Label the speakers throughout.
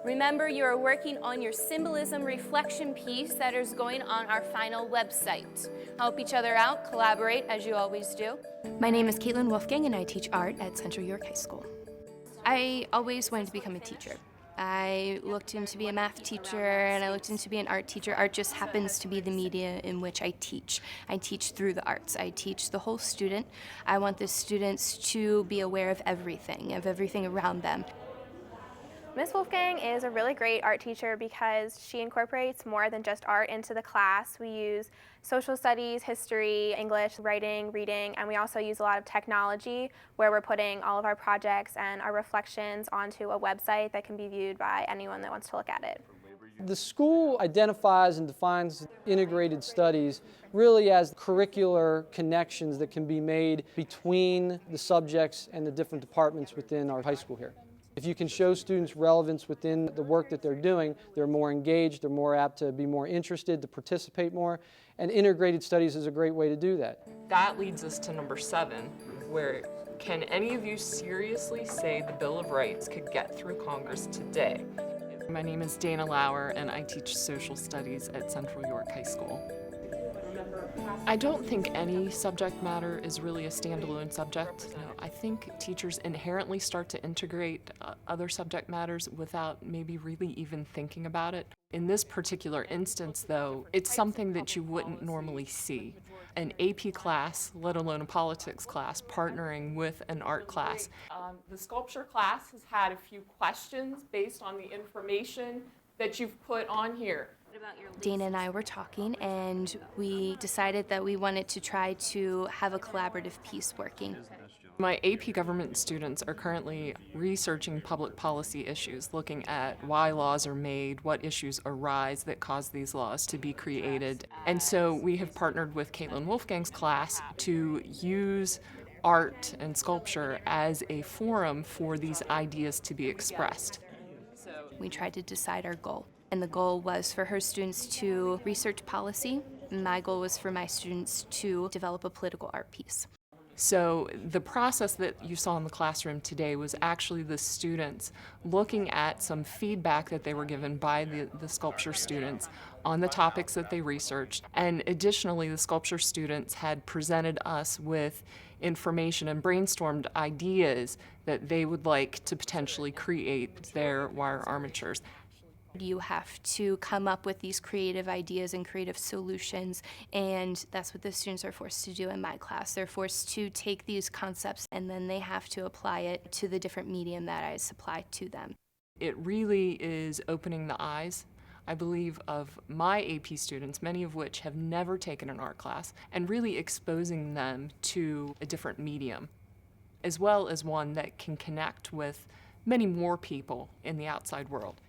Speaker 1: Remember, you are working on your symbolism reflection piece that is going on our final website. Help each other out, collaborate as you always do.
Speaker 2: My name is Katlyn Wolfgang and I teach art at Central York High School. I always wanted to become a teacher. I looked into be a math teacher and I looked into be an art teacher. Art just happens to be the media in which I teach. I teach through the arts. I teach the whole student. I want the students to be aware of everything around them.
Speaker 3: Ms. Wolfgang is a really great art teacher because she incorporates more than just art into the class. We use social studies, history, English, writing, reading, and we also use a lot of technology where we're putting all of our projects and our reflections onto a website that can be viewed by anyone that wants to look at it.
Speaker 4: The school identifies and defines integrated studies really as curricular connections that can be made between the subjects and the different departments within our high school here. If you can show students relevance within the work that they're doing, they're more engaged, they're more apt to be more interested, to participate more, and integrated studies is a great way to do that.
Speaker 5: That leads us to number 7, where can any of you seriously say the Bill of Rights could get through Congress today? My name is Dayna Laur and I teach social studies at Central York High School. I don't think any subject matter is really a standalone subject. I think teachers inherently start to integrate other subject matters without maybe really even thinking about it. In this particular instance, though, it's something that you wouldn't normally see. An AP class, let alone a politics class, partnering with an art class. The sculpture class has had a few questions based on the information that you've put on here.
Speaker 2: Dayna and I were talking and we decided that we wanted to try to have a collaborative piece working.
Speaker 5: My AP government students are currently researching public policy issues, looking at why laws are made, what issues arise that cause these laws to be created. And so we have partnered with Katlyn Wolfgang's class to use art and sculpture as a forum for these ideas to be expressed.
Speaker 2: We tried to decide our goal. And the goal was for her students to research policy. My goal was for my students to develop a political art piece.
Speaker 5: So the process that you saw in the classroom today was actually the students looking at some feedback that they were given by the sculpture students on the topics that they researched. And additionally, the sculpture students had presented us with information and brainstormed ideas that they would like to potentially create their wire armatures.
Speaker 2: You have to come up with these creative ideas and creative solutions, and that's what the students are forced to do in my class. They're forced to take these concepts and then they have to apply it to the different medium that I supply to them.
Speaker 5: It really is opening the eyes, I believe, of my AP students, many of which have never taken an art class, and really exposing them to a different medium, as well as one that can connect with many more people in the outside world.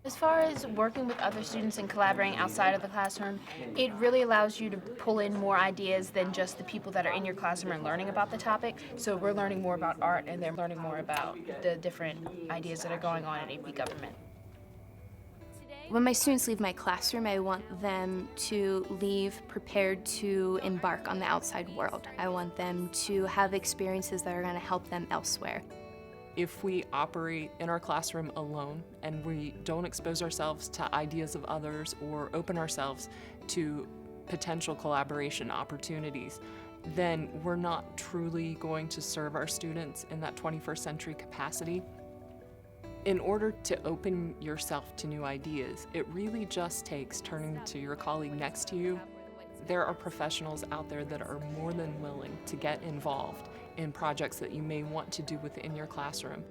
Speaker 6: As far as working with other students and collaborating outside of the classroom, it really allows you to pull in more ideas than just the people that are in your classroom and learning about the topic. So we're learning more about art and they're learning more about the different ideas that are going on in AP government.
Speaker 2: When my students leave my classroom, I want them to leave prepared to embark on the outside world. I want them to have experiences that are going to help them elsewhere.
Speaker 5: If we operate in our classroom alone and we don't expose ourselves to ideas of others or open ourselves to potential collaboration opportunities, then we're not truly going to serve our students in that 21st century capacity. In order to open yourself to new ideas, it really just takes turning to your colleague next to you. There are professionals out there that are more than willing to get involved in projects that you may want to do within your classroom.